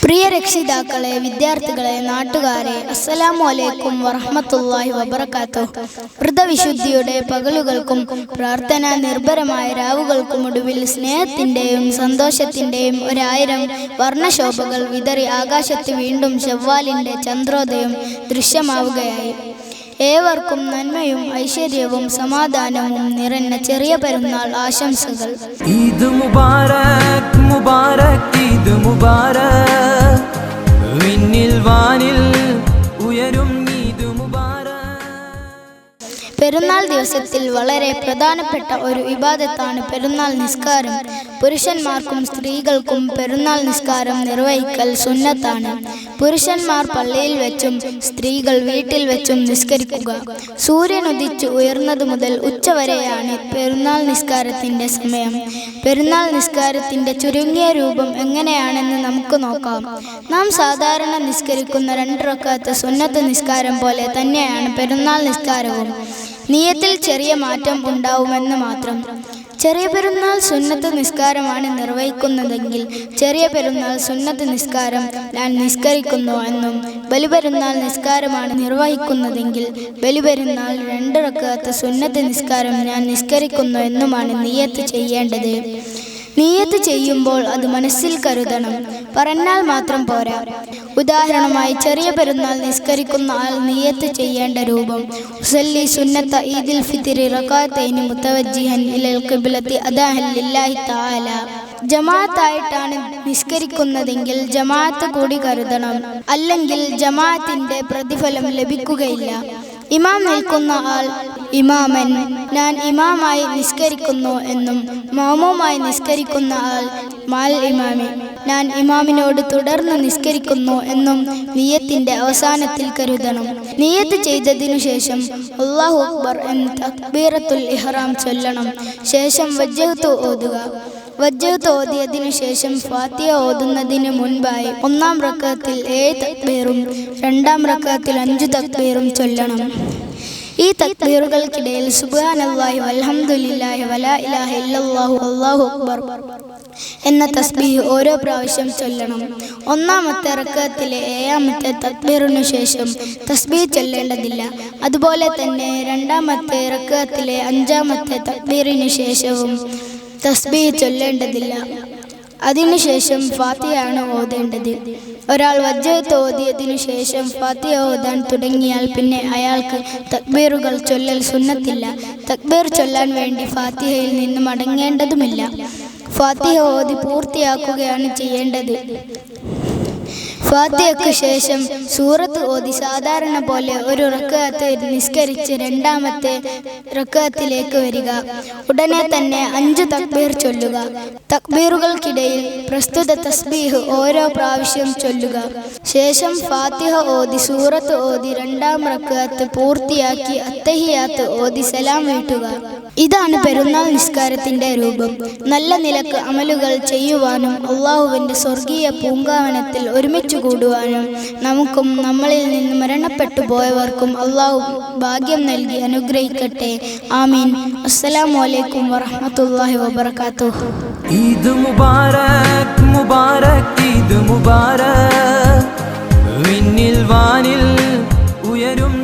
പ്രിയ രക്ഷിതാക്കളെ, വിദ്യാർത്ഥികളെ, നാട്ടുകാരെ, അസ്സലാമു അലൈക്കും വറഹ്മത്തുള്ളാഹി വബറകാതുഹു. വ്രതവിശുദ്ധിയുടെ പകലുകൾക്കും പ്രാർത്ഥനാ നിർഭരമായ രാവുകൾക്കുമൊടുവിൽ സ്നേഹത്തിൻ്റെയും സന്തോഷത്തിൻ്റെയും 1000 വർണ്ണശോഭകൾ വിതറി ആകാശത്ത് വീണ്ടും ശവ്വാലിൻ്റെ ചന്ദ്രോദയം ദൃശ്യമാവുകയായി. ഏവർക്കും നന്മയും ഐശ്വര്യവും സമാധാനവും നിറഞ്ഞ ചെറിയ പെരുന്നാൾ ആശംസകൾ. ഈദ് മുബാരക് മുബാരക് ഈദ് മുബാരക്, വിണ്ണിൽ വാനിൽ ഉയരും ഈദ് മുബാരക്. പെരുന്നാൾ ദിവസത്തിൽ വളരെ പ്രധാനപ്പെട്ട ഒരു ഇബാദത്താണ് പെരുന്നാൾ നിസ്കാരം. പുരുഷന്മാർക്കും സ്ത്രീകൾക്കും പെരുന്നാൾ നിസ്കാരം നിർവഹിക്കൽ സുന്നത്താണ്. പുരുഷന്മാർ പള്ളിയിൽ വെച്ചും സ്ത്രീകൾ വീട്ടിൽ വെച്ചും നിസ്കരിക്കുക. സൂര്യൻ ഉദിച്ചു ഉയർന്നതു മുതൽ ഉച്ചവരെയാണ് പെരുന്നാൾ നിസ്കാരത്തിൻ്റെ സമയം. പെരുന്നാൾ നിസ്കാരത്തിൻ്റെ ചുരുങ്ങിയ രൂപം എങ്ങനെയാണെന്ന് നമുക്ക് നോക്കാം. നാം സാധാരണ നിസ്കരിക്കുന്ന 2 റക്അത്ത് സുന്നത്ത് നിസ്കാരം പോലെ തന്നെയാണ് പെരുന്നാൾ നിസ്കാരവും. നിയ്യത്തിൽ ചെറിയ മാറ്റം ഉണ്ടാവുമെന്ന് മാത്രം. ചെറിയ പെരുന്നാൾ സുന്നത്ത് നിസ്കാരമാണ് നിർവഹിക്കുന്നതെങ്കിൽ ചെറിയ പെരുന്നാൾ സുന്നത്ത് നിസ്കാരം ഞാൻ നിസ്കരിക്കുന്നു എന്നും, ബലിപെരുന്നാൾ നിസ്കാരമാണ് നിർവഹിക്കുന്നതെങ്കിൽ ബലിപെരുന്നാൾ 2 റക്അത്ത് സുന്നത്ത് നിസ്കാരം ഞാൻ നിസ്കരിക്കുന്നു എന്നുമാണ് നിയ്യത്ത് ചെയ്യേണ്ടത്. നിയ്യത്ത് ചെയ്യുമ്പോൾ അത് മനസ്സിൽ കരുതണം, പറഞ്ഞാൽ മാത്രം പോരാ. ഉദാഹരണമായി, ചെറിയ പെരുന്നാൾ നിസ്കരിക്കുന്ന ആൾ നിയ്യത്ത് ചെയ്യേണ്ട രൂപം: ഉസല്ലി സുന്നത്ത ഈദിൽ ഫിത്രി റകഅത്തൈനി മുതവജ്ജിഹൻ ഇലൽ ഖിബ്ലത്തി അദാഹൻ ലില്ലാഹി തആല. ജമാഅത്തായിട്ടാണ് നിസ്കരിക്കുന്നതെങ്കിൽ ജമാഅത്ത് കൂടി കരുതണം, അല്ലെങ്കിൽ ജമാഅത്തിന്റെ പ്രതിഫലം ലഭിക്കുകയില്ല. ഇമാം നിൽക്കുന്ന ആൾ ഇമാമൻ ഞാൻ ഇമാമായി നിസ്കരിക്കുന്നു എന്നും, മഅ്മൂമായി നിസ്കരിക്കുന്ന ആൾ മാൽ ഇമാമി ഞാൻ ഇമാമിനോട് തുടർന്ന് നിസ്കരിക്കുന്നു എന്നും നിയ്യത്തിന്റെ അവസാനത്തിൽ കരുതണം. നിയ്യത്ത് ചെയ്തതിനു ശേഷം അല്ലാഹു അക്ബർ എന്ന തക്ബീറത്തുൽ ഇഹ്റാം ചൊല്ലണം. ശേഷം വജ്ജഹ്തു ഓതുക. വജ്ജഹ്ത് ഓതിയതിനു ശേഷം ഫാത്തിഹ ഓതുന്നതിന് മുൻപായി 1-ാം റക്അത്തിൽ 7 തക്ബീറും 2-ാം റക്അത്തിൽ 5 തക്ബീറും ചൊല്ലണം. ഈ തക്ബീറുകൾക്കിടയിൽ സുബ്ഹാനല്ലാഹി വൽഹംദുലില്ലാഹി വലാ ഇലാഹ ഇല്ലല്ലാഹു അല്ലാഹു അക്ബർ എന്ന തസ്ബീഹ് ഓരോ പ്രാവശ്യം ചൊല്ലണം. 1-ാമത്തെ റക്അത്തിലെ 7-ാമത്തെ തക്ബീറിനു ശേഷം തസ്ബീഹ് ചൊല്ലേണ്ടതില്ല. അതുപോലെ തന്നെ 2-ാമത്തെ റക്അത്തിലെ 5-ാമത്തെ തക്ബീറിനു ശേഷവും തസ്ബീഹ് ചൊല്ലേണ്ടതില്ല. അതിനുശേഷം ഫാത്തിഹയാണ് ഓതേണ്ടത്. ഒരാൾ വജ്ജഹ്ത് ഓതിയതിനു ശേഷം ഫാത്തിഹ ഓതാൻ തുടങ്ങിയാൽ പിന്നെ അയാൾക്ക് തക്ബീറുകൾ ചൊല്ലൽ സുന്നത്തില്ല. തക്ബീർ ചൊല്ലാൻ വേണ്ടി ഫാത്തിഹയിൽ നിന്ന് മടങ്ങേണ്ടതുമില്ല. ഫാത്തിഹ ഓതി പൂർത്തിയാക്കുകയാണ് ചെയ്യേണ്ടത്. ഫാത്തിഹയ്ക്ക് ശേഷം സൂറത്ത് ഓതി സാധാരണ പോലെ 1 റക്അത്ത് നിസ്കരിച്ച് 2-ാമത്തെ റക്അത്തിലേക്ക് വരിക. ഉടനെ തന്നെ 5 തക്ബീർ ചൊല്ലുക. തക്ബീറുകൾക്കിടയിൽ പ്രസ്തുത തസ്ബീഹ് ഓരോ പ്രാവശ്യം ചൊല്ലുക. ശേഷം ഫാത്തിഹ ഓതി സൂറത്ത് ഓതി 2-ാം റക്അത്ത് പൂർത്തിയാക്കി അത്തഹിയാത്ത് ഓതി സലാം വീട്ടുക. ഇതാണ് പെരുന്നാൾ നിസ്കാരത്തിന്റെ രൂപം. നല്ല നിലക്ക് അമലുകൾ ചെയ്യുവാനും അള്ളാഹുവിന്റെ സ്വർഗീയ പൂങ്കാവനത്തിൽ ഒരുമിച്ച് കൂടുവാനും നമുക്കും നമ്മളിൽ നിന്ന് മരണപ്പെട്ടു പോയവർക്കും അള്ളാഹു ഭാഗ്യം നൽകി അനുഗ്രഹിക്കട്ടെ. ആമീൻ. അസ്സലാമു അലൈക്കും വറഹ്മത്തുള്ളാഹി വബറകാതുഹു. ഈദ് മുബാരക് മുബാരക് ഈദ് മുബാരക്, വിണ്ണിൽ വാനിൽ ഉയരും